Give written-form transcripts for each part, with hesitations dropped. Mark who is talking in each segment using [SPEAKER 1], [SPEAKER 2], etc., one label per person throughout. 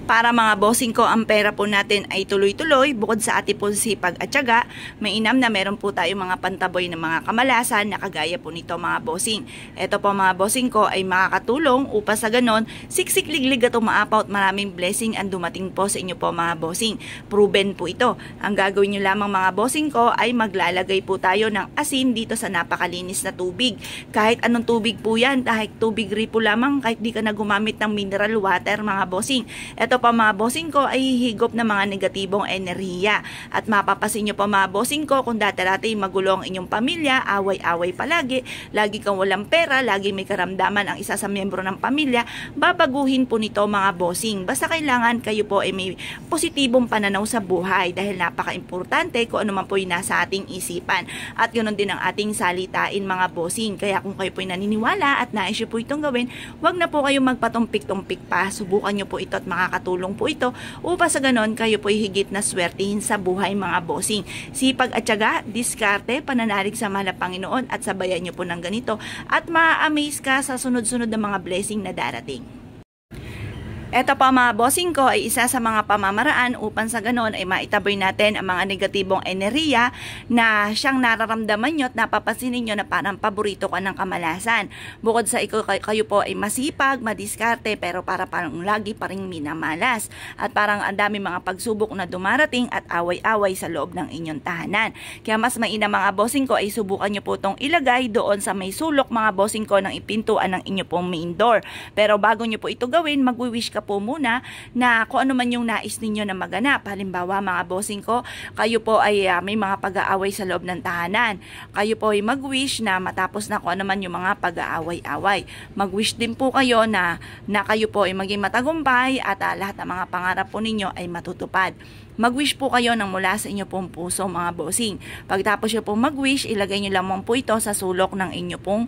[SPEAKER 1] Para mga bossing ko, ang pera po natin ay tuloy-tuloy, bukod sa ating po sipag at tiyaga, mainam na meron po tayo mga pantaboy ng mga kamalasan na kagaya po nito mga bossing. Ito po mga bossing ko ay makakatulong upang sa ganon, siksik-liglig at umaapaw at maraming blessing ang dumating po sa inyo po mga bossing. Proven po ito. Ang gagawin nyo lamang mga bossing ko ay maglalagay po tayo ng asin dito sa napakalinis na tubig. Kahit anong tubig po yan, kahit tubig ripo lamang, kahit di ka na gumamit ng mineral water mga bossing. Ito pa mga bossing ko ay higop na mga negatibong enerhiya. At mapapasin nyo pa mga bossing ko kung dati-dati magulo ang inyong pamilya, away-away palagi, lagi kang walang pera, lagi may karamdaman ang isa sa miyembro ng pamilya, babaguhin po nito mga bossing. Basta kailangan kayo po ay may positibong pananaw sa buhay dahil napaka-importante kung ano man po yung nasa ating isipan. At yun din ang ating salitain mga bossing. Kaya kung kayo po ay naniniwala at nais nyo po itong gawin, wag na po kayong magpatumpik-tumpik pa. Subukan nyo po ito at makakatulong po ito upang sa ganon kayo po higit na swertihin sa buhay mga bossing. Sipag at tiyaga, diskarte, pananalig sa mahal na Panginoon at sabayan nyo po ng ganito at ma-amaze ka sa sunod-sunod na mga blessing na darating. Ito pa mga bossing ko ay isa sa mga pamamaraan upang sa ganon ay maitaboy natin ang mga negatibong enerhiya na siyang nararamdaman nyo at napapansinin nyo na parang paborito ka ng kamalasan. Bukod sa kayo po ay masipag, madiskarte, pero parang lagi pa rin minamalas. At parang ang dami mga pagsubok na dumarating at away-away sa loob ng inyong tahanan. Kaya mas mainam mga bossing ko ay subukan nyo po itong ilagay doon sa may sulok mga bossing ko ng ipintuan ng inyo pong main door. Pero bago nyo po ito gawin, mag-wish ka po muna na kung ano man yung nais ninyo na maganap. Halimbawa mga bossing ko, kayo po ay may mga pag-aaway sa loob ng tahanan. Kayo po ay mag-wish na matapos na kung ano man yung mga pag-aaway-away. Mag-wish din po kayo na kayo po ay maging matagumpay at lahat ng mga pangarap po ninyo ay matutupad. Mag-wish po kayo ng mula sa inyo pong puso mga bossing. Pagtapos nyo pong mag-wish, ilagay nyo lamang po ito sa sulok ng inyo pong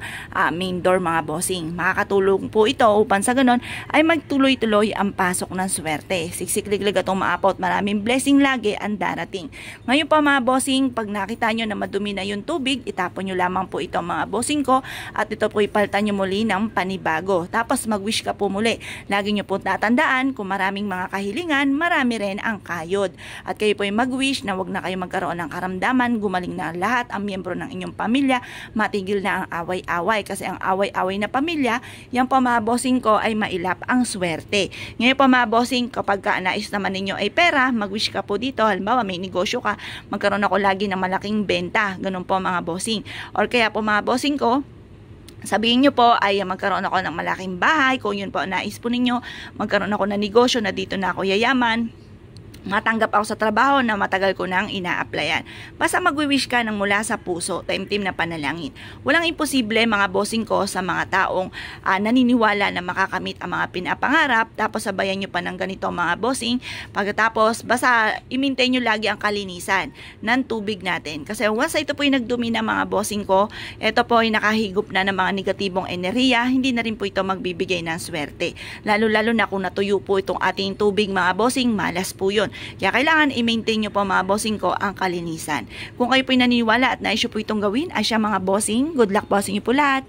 [SPEAKER 1] main door mga bossing. Makakatulong po ito upang sa ganon ay magtuloy-tuloy ang pasok ng swerte. Siksik-liglig at umaapaw at maraming blessing lagi ang darating. Ngayon pa mga bossing, pag nakita nyo na madumi na yung tubig, itapon nyo lamang po ito mga bossing ko at ito po ipalitan nyo muli ng panibago. Tapos mag-wish ka po muli. Lagi nyo po tatandaan kung maraming mga kahilingan, marami rin ang kayod. At kayo po ay mag-wish na wag na kayo magkaroon ng karamdaman, gumaling na lahat ang miyembro ng inyong pamilya, matigil na ang away-away. Kasi ang away-away na pamilya, yan po mga bossing ko ay mailap ang swerte. Ngayon po mga bossing, kapag nais naman ninyo ay pera, mag-wish ka po dito. Halimbawa may negosyo ka, magkaroon ako lagi ng malaking benta. Ganun po mga bossing. Or kaya po mga bossing ko, sabihin nyo po ay magkaroon ako ng malaking bahay. Kung yun po nais po ninyo, magkaroon ako ng negosyo na dito na ako yayaman. Matanggap ako sa trabaho na matagal ko nang ina-applyan. Basta mag-wish ka ng mula sa puso, taimtim na panalangin. Walang imposible mga bossing ko sa mga taong naniniwala na makakamit ang mga pinapangarap. Tapos sabayan nyo pa ng ganito mga bossing. Pagkatapos, basta i-maintain nyo lagi ang kalinisan ng tubig natin. Kasi once ito po yung nagdumi na mga bossing ko, ito po ay nakahigop na ng mga negatibong enerhiya, hindi na rin po ito magbibigay ng swerte. Lalo-lalo na kung natuyo po itong ating tubig mga bossing, malas po yun. Kaya kailangan i-maintain nyo po mga bossing ko ang kalinisan. Kung kayo po'y naniniwala at nais nyo po itong gawin, ay siya mga bossing, good luck bossing nyo po lahat.